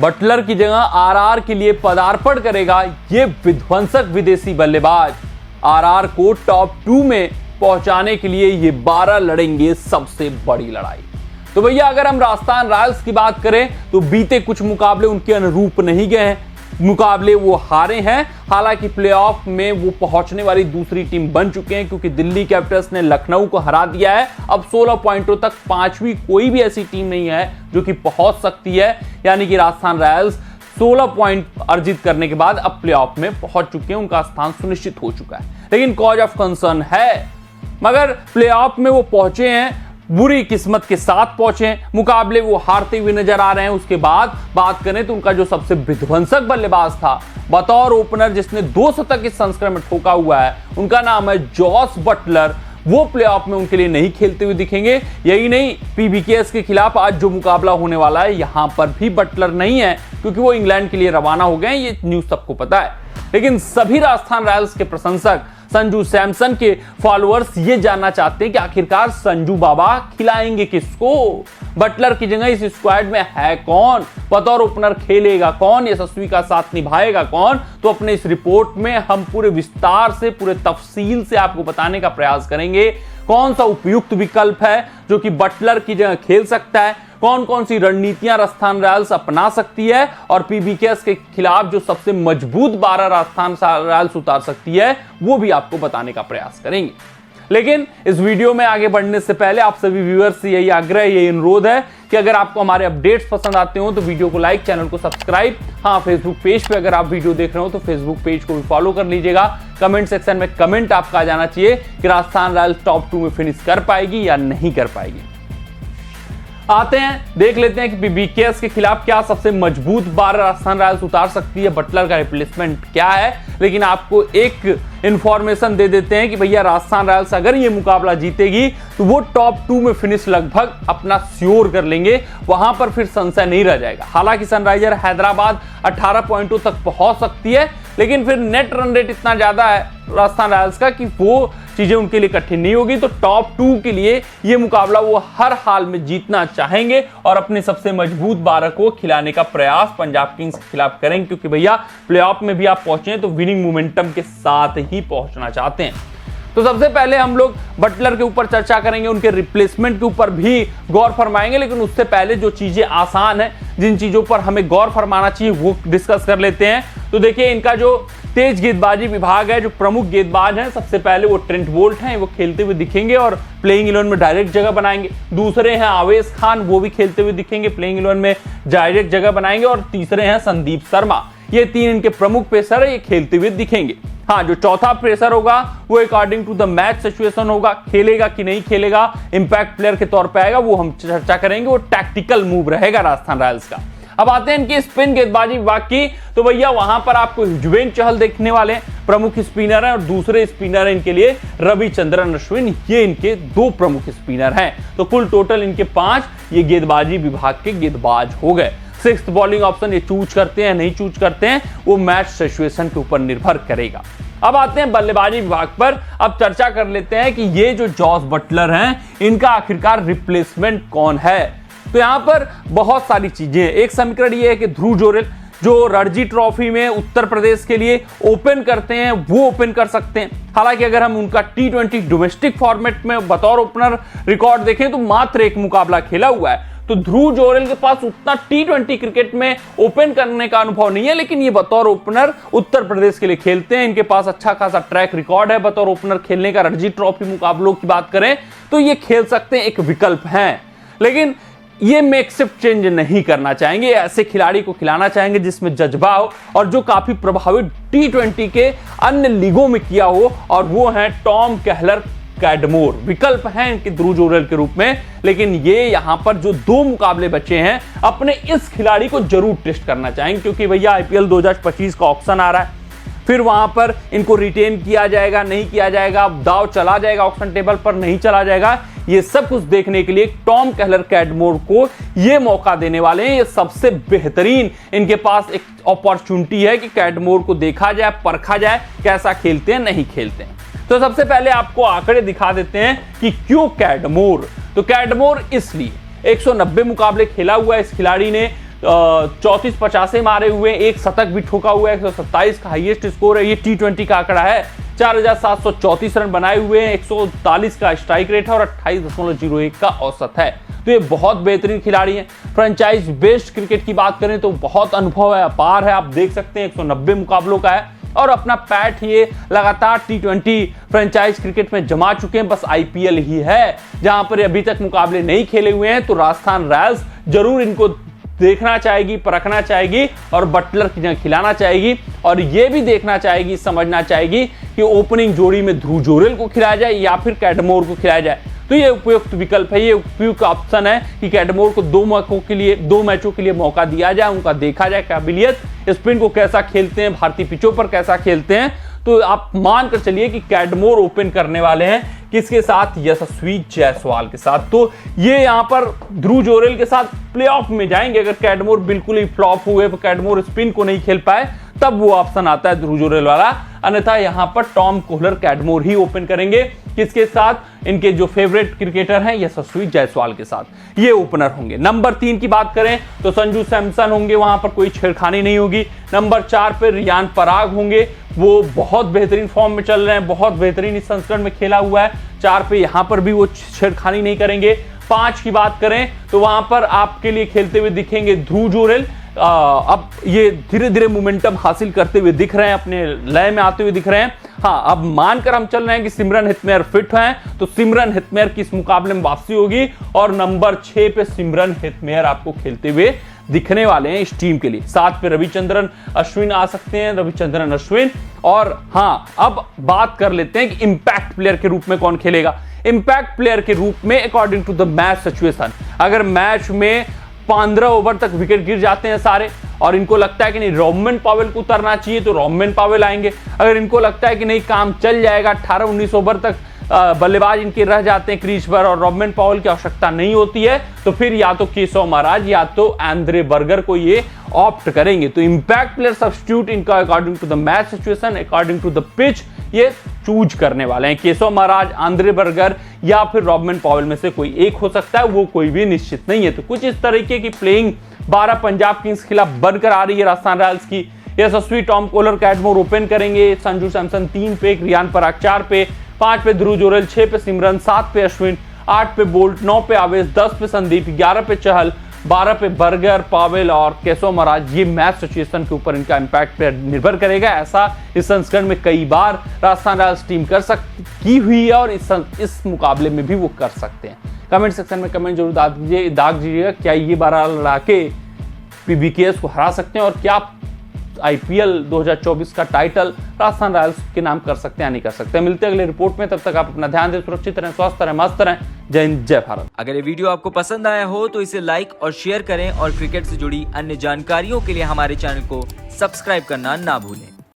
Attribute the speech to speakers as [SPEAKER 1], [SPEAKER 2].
[SPEAKER 1] Buttler की जगह RR के लिए पदार्पण करेगा ये विध्वंसक विदेशी बल्लेबाज। आरआर को टॉप 2 में पहुंचाने के लिए ये 12 लड़ेंगे सबसे बड़ी लड़ाई। तो भैया अगर हम राजस्थान रॉयल्स की बात करें तो बीते कुछ मुकाबले उनके अनुरूप नहीं गए हैं, मुकाबले वो हारे हैं। हालांकि प्लेऑफ में वो पहुंचने वाली दूसरी टीम बन चुके हैं क्योंकि दिल्ली कैपिटल्स ने लखनऊ को हरा दिया है। अब 16 पॉइंटों तक पांचवी कोई भी ऐसी टीम नहीं है जो कि पहुंच सकती है, यानी कि राजस्थान रॉयल्स 16 पॉइंट अर्जित करने के बाद अब प्लेऑफ में पहुंच चुके हैं, उनका स्थान सुनिश्चित हो चुका है। लेकिन कॉज ऑफ कंसर्न है, मगर प्लेऑफ में वो पहुंचे हैं, बुरी किस्मत के साथ पहुंचे, मुकाबले वो हारते हुए नजर आ रहे हैं। उसके बाद बात करें तो उनका जो सबसे विध्वंसक बल्लेबाज था बतौर ओपनर जिसने 2 शतक इस संस्करण में ठोका हुआ है, उनका नाम है जॉस बटलर, वो प्लेऑफ में उनके लिए नहीं खेलते हुए दिखेंगे। यही नहीं, पीबीकेएस के खिलाफ आज जो मुकाबला होने वाला है यहां पर भी बटलर नहीं है क्योंकि वो इंग्लैंड के लिए रवाना हो गए, ये न्यूज सबको पता है। लेकिन सभी राजस्थान रॉयल्स के प्रशंसक, संजू सैमसन के फॉलोअर्स ये जानना चाहते हैं कि आखिरकार संजू बाबा खिलाएंगे किसको, बटलर की जगह इस स्क्वाड में है कौन, बतौर ओपनर खेलेगा कौन, यशस्वी का साथ निभाएगा कौन। तो अपने इस रिपोर्ट में हम पूरे विस्तार से, पूरे तफसील से आपको बताने का प्रयास करेंगे कौन सा उपयुक्त विकल्प है जो कि बटलर की जगह खेल सकता है, कौन कौन सी रणनीतियां राजस्थान रॉयल्स अपना सकती है और पीबीकेएस के खिलाफ जो सबसे मजबूत 12 राजस्थान रॉयल्स उतार सकती है वो भी आपको बताने का प्रयास करेंगे। लेकिन इस वीडियो में आगे बढ़ने से पहले आप सभी व्यूअर्स से यही आग्रह, यही अनुरोध है कि अगर आपको हमारे अपडेट्स पसंद आते हो तो वीडियो को लाइक, चैनल को सब्सक्राइब, हाँ फेसबुक पेज पे अगर आप वीडियो देख रहे हो तो फेसबुक पेज को भी फॉलो कर लीजिएगा। कमेंट सेक्शन में कमेंट आपका आ जाना चाहिए कि राजस्थान रॉयल्स टॉप 2 में फिनिश कर पाएगी या नहीं कर पाएगी। आते हैं, देख लेते हैं कि पीबीकेएस के खिलाफ क्या सबसे मजबूत 12 राजस्थान रॉयल्स उतार सकती है, बटलर का रिप्लेसमेंट क्या है। लेकिन आपको एक इंफॉर्मेशन दे देते हैं कि भैया राजस्थान रॉयल्स अगर ये मुकाबला जीतेगी तो वो टॉप 2 में फिनिश लगभग अपना श्योर कर लेंगे, वहां पर फिर संशय नहीं रह जाएगा। हालांकि सनराइजर हैदराबाद 18 पॉइंटों तक पहुंच सकती है, लेकिन फिर नेट रन रेट इतना ज्यादा है राजस्थान रॉयल्स का कि वो चीजें उनके लिए कठिन नहीं होगी। तो टॉप 2 के लिए ये मुकाबला वो हर हाल में जीतना चाहेंगे और अपने सबसे मजबूत 12 को खिलाने का प्रयास पंजाब किंग्स के खिलाफ करेंगे, क्योंकि भैया प्लेऑफ में भी आप पहुंचे तो विनिंग मोमेंटम के साथ ही पहुंचना चाहते हैं। तो सबसे पहले हम लोग बटलर के ऊपर चर्चा करेंगे, उनके रिप्लेसमेंट के ऊपर भी गौर फरमाएंगे। लेकिन उससे पहले जो चीजें आसान है, जिन चीजों पर हमें गौर फरमाना चाहिए वो डिस्कस कर लेते हैं। तो देखिए, इनका जो तेज गेंदबाजी विभाग है, जो प्रमुख गेंदबाज हैं, सबसे पहले वो ट्रेंट बोल्ट हैं, वो खेलते हुए दिखेंगे और प्लेइंग 11 में डायरेक्ट जगह बनाएंगे। दूसरे हैं आवेश खान, वो भी खेलते हुए दिखेंगे, प्लेइंग 11 में डायरेक्ट जगह बनाएंगे। और तीसरे हैं संदीप शर्मा, ये 3 इनके प्रमुख पेसर है, ये खेलते हुए दिखेंगे। हाँ, जो चौथा पेसर होगा वो according to the match situation होगा, खेलेगा कि नहीं खेलेगा, इंपैक्ट प्लेयर के तौर पे आएगा, वो हम चर्चा करेंगे, वो टैक्टिकल मूव रहेगा राजस्थान रॉयल्स का। अब आते हैं इनकी स्पिन गेंदबाजी विभाग की, तो भैया वहां पर आपको युजवेंद्र चहल देखने वाले प्रमुख स्पिनर हैं और दूसरे स्पिनर हैं इनके लिए रविचंद्रन अश्विन, ये इनके 2 प्रमुख स्पिनर हैं। तो कुल टोटल इनके 5 ये गेंदबाजी विभाग के गेंदबाज हो गए। 6th बॉलिंग ऑप्शन ये चूज करते हैं नहीं चूज करते हैं वो मैच सिचुएशन के ऊपर निर्भर करेगा। अब आते हैं बल्लेबाजी विभाग पर, अब चर्चा कर लेते हैं कि ये जो जॉस बटलर हैं इनका आखिरकार रिप्लेसमेंट कौन है। तो यहां पर बहुत सारी चीजें हैं। एक समीकरण ये है कि ध्रुव जोरेल जो रणजी ट्रॉफी में उत्तर प्रदेश के लिए ओपन करते हैं वो ओपन कर सकते हैं। हालांकि अगर हम उनका T20 डोमेस्टिक फॉर्मेट में बतौर ओपनर रिकॉर्ड देखें तो मात्र 1 मुकाबला खेला हुआ है। तो ध्रुव जोरेल के पास उतना T20 क्रिकेट में ओपन करने का अनुभव नहीं है, लेकिन ये बतौर ओपनर उत्तर प्रदेश के लिए खेलते हैं। इनके पास अच्छा खासा ट्रैक रिकॉर्ड है बतौर ओपनर खेलने का। रणजी ट्रॉफी मुकाबलों की बात करें तो ये खेल सकते हैं, एक विकल्प है। लेकिन ये मेकशिफ्ट चेंज नहीं करना चाहेंगे, ऐसे खिलाड़ी को खिलाना चाहेंगे जिसमें जज्बा हो और जो काफी प्रभावित T20 के अन्य लीगों में किया हो, और वो है टॉम केहलर कैडमोर। विकल्प हैं इनके ध्रुव जोरेल के रूप में, लेकिन ये यहां पर जो 2 मुकाबले बचे हैं अपने इस खिलाड़ी को जरूर टेस्ट करना चाहेंगे, क्योंकि भैया IPL 2025 का ऑक्शन आ रहा है, फिर वहां पर इनको रिटेन किया जाएगा नहीं किया जाएगा, दाव चला जाएगा ऑक्शन टेबल पर नहीं चला जाएगा, ये सब कुछ देखने के लिए टॉम केहलर कैडमोर को ये मौका देने वाले हैं। ये सबसे बेहतरीन इनके पास एक अपॉर्चुनिटी है कि कैडमोर को देखा जाए, परखा जाए कैसा खेलते हैं नहीं खेलते हैं। तो सबसे पहले आपको आंकड़े दिखा देते हैं कि क्यों कैडमोर। तो कैडमोर इसलिए 190 मुकाबले खेला हुआ है इस खिलाड़ी ने, 34 50 मारे हुए, एक शतक भी ठोका हुआ है, 127 का हाईएस्ट स्कोर है। ये T20 का आंकड़ा है। 4734 रन बनाए हुए हैं, 139 का स्ट्राइक रेट है और 28.01 का औसत है। तो ये बहुत बेहतरीन खिलाड़ी हैं। फ्रेंचाइज बेस्ड क्रिकेट की बात करें तो बहुत अनुभव है, अपार है। आप देख सकते हैं 190 मुकाबलों का है और अपना पैठ ये लगातार T20 फ्रेंचाइज क्रिकेट में जमा चुके हैं। बस IPL ही है जहां पर अभी तक मुकाबले नहीं खेले हुए हैं। तो राजस्थान रॉयल्स जरूर इनको देखना चाहेगी, परखना चाहेगी और बटलर की जगह खिलाना चाहेगी और यह भी देखना चाहेगी, समझना चाहेगी कि ओपनिंग जोड़ी में ध्रुव जोरेल को खिलाया जाए या फिर कैटमोर को खिलाया जाए। तो ये उपयुक्त विकल्प है, ये उपयुक्त ऑप्शन है कि कैटमोर को 2 मैचों के लिए मौका दिया जाए, उनका देखा जाए काबिलियत, स्पिन को कैसा खेलते हैं, भारतीय पिचों पर कैसा खेलते हैं। तो आप मान कर चलिए कि कैटमोर ओपन करने वाले हैं किसके साथ, यशस्वी जायसवाल के साथ। तो ये यहां पर ध्रुव जोरेल के साथ प्लेऑफ में जाएंगे। अगर कैटमोर बिल्कुल ही फ्लॉप हुए, कैटमोर स्पिन को नहीं खेल पाए, तब वो ऑप्शन आता है ध्रुव जोरेल वाला। अन्यथा यहां पर टॉम कोहलर कैटमोर ही ओपन करेंगे। किसके साथ, इनके जो फेवरेट क्रिकेटर हैं यशस्वी जायसवाल के साथ, ये ओपनर होंगे। नंबर 3 की बात करें तो संजू सैमसन होंगे, वहां पर कोई छेड़खानी नहीं होगी। नंबर 4 पे रियान पराग होंगे, वो बहुत बेहतरीन फॉर्म में चल रहे हैं, बहुत बेहतरीन इस संस्करण में खेला हुआ है। 4 पे यहां पर भी वो छेड़खानी नहीं करेंगे। 5 की बात करें तो वहां पर आपके लिए खेलते हुए दिखेंगे ध्रुव जोरेल। अब ये धीरे धीरे मोमेंटम हासिल करते हुए दिख रहे हैं, अपने लय में आते हुए दिख रहे हैं। हाँ, अब मानकर हम चल रहे हैं कि सिमरन हेटमेयर फिट हैं, तो सिमरन हेटमेयर की इस मुकाबले में वापसी होगी और नंबर 6 पे सिमरन हेटमेयर आपको खेलते हुए दिखने वाले हैं इस टीम के लिए। 7 पे रविचंद्रन अश्विन आ सकते हैं, रविचंद्रन अश्विन। और हाँ, अब बात कर लेते हैं कि इंपैक्ट प्लेयर के रूप में कौन खेलेगा। इंपैक्ट प्लेयर के रूप में according to the match situation, अगर मैच में 15 ओवर तक विकेट गिर जाते हैं सारे और इनको लगता है कि नहीं रॉबमन पॉवेल को उतरना चाहिए, तो रॉबमन पॉवेल आएंगे। अगर इनको लगता है कि नहीं काम चल जाएगा, 18-19 ओवर तक बल्लेबाज इनके रह जाते हैं क्रीज पर और रॉबमन पॉवेल की आवश्यकता नहीं होती है, तो फिर या तो केशव महाराज या तो एंड्रे बर्गर को ये ऑप्ट करेंगे। तो इंपैक्ट प्लेयर सब्स्टिट्यूट इनका according to the match situation, according to the pitch ये चूज करने वाले हैं। केशव महाराज, एंड्रे बर्गर या फिर रॉबमन पॉवेल में से कोई एक हो सकता है, वो कोई भी निश्चित नहीं है। तो कुछ इस तरीके की प्लेइंग 12 पंजाब किंग्स के खिलाफ बनकर आ रही है राजस्थान रॉयल्स की। यशस्वी, टॉम कोहलर, कैटमोर ओपन करेंगे। संजू सैमसन 3 पे, रियान पराग 4 पे, 5 पे ध्रुव जोरेल, 6 पे सिमरन, 7 पे अश्विन, 8 पे बोल्ट, 9 पे आवेश, 10 पे संदीप, 11 पे चहल, 12 पे बर्गर, पावेल और केशव महाराज। ये मैच सिचुएशन के ऊपर इनका इंपैक्ट पे निर्भर करेगा। ऐसा इस संस्करण में कई बार राजस्थान रॉयल्स टीम की हुई है और इस मुकाबले में भी वो कर सकते हैं। कमेंट सेक्शन में कमेंट जरूर दाग दीजिएगा, क्या ये 12 लड़ा के PBKS को हरा सकते हैं और क्या IPL 2024 का टाइटल राजस्थान रॉयल्स के नाम कर सकते हैं या नहीं कर सकते। मिलते हैं अगले रिपोर्ट में, तब तक आप अपना ध्यान दें, सुरक्षित रहें, स्वस्थ रहें, मस्त रहें। जय हिंद, जय भारत।
[SPEAKER 2] अगर ये वीडियो आपको पसंद आया हो तो इसे लाइक और शेयर करें और क्रिकेट से जुड़ी अन्य जानकारियों के लिए हमारे चैनल को सब्सक्राइब करना ना भूलें।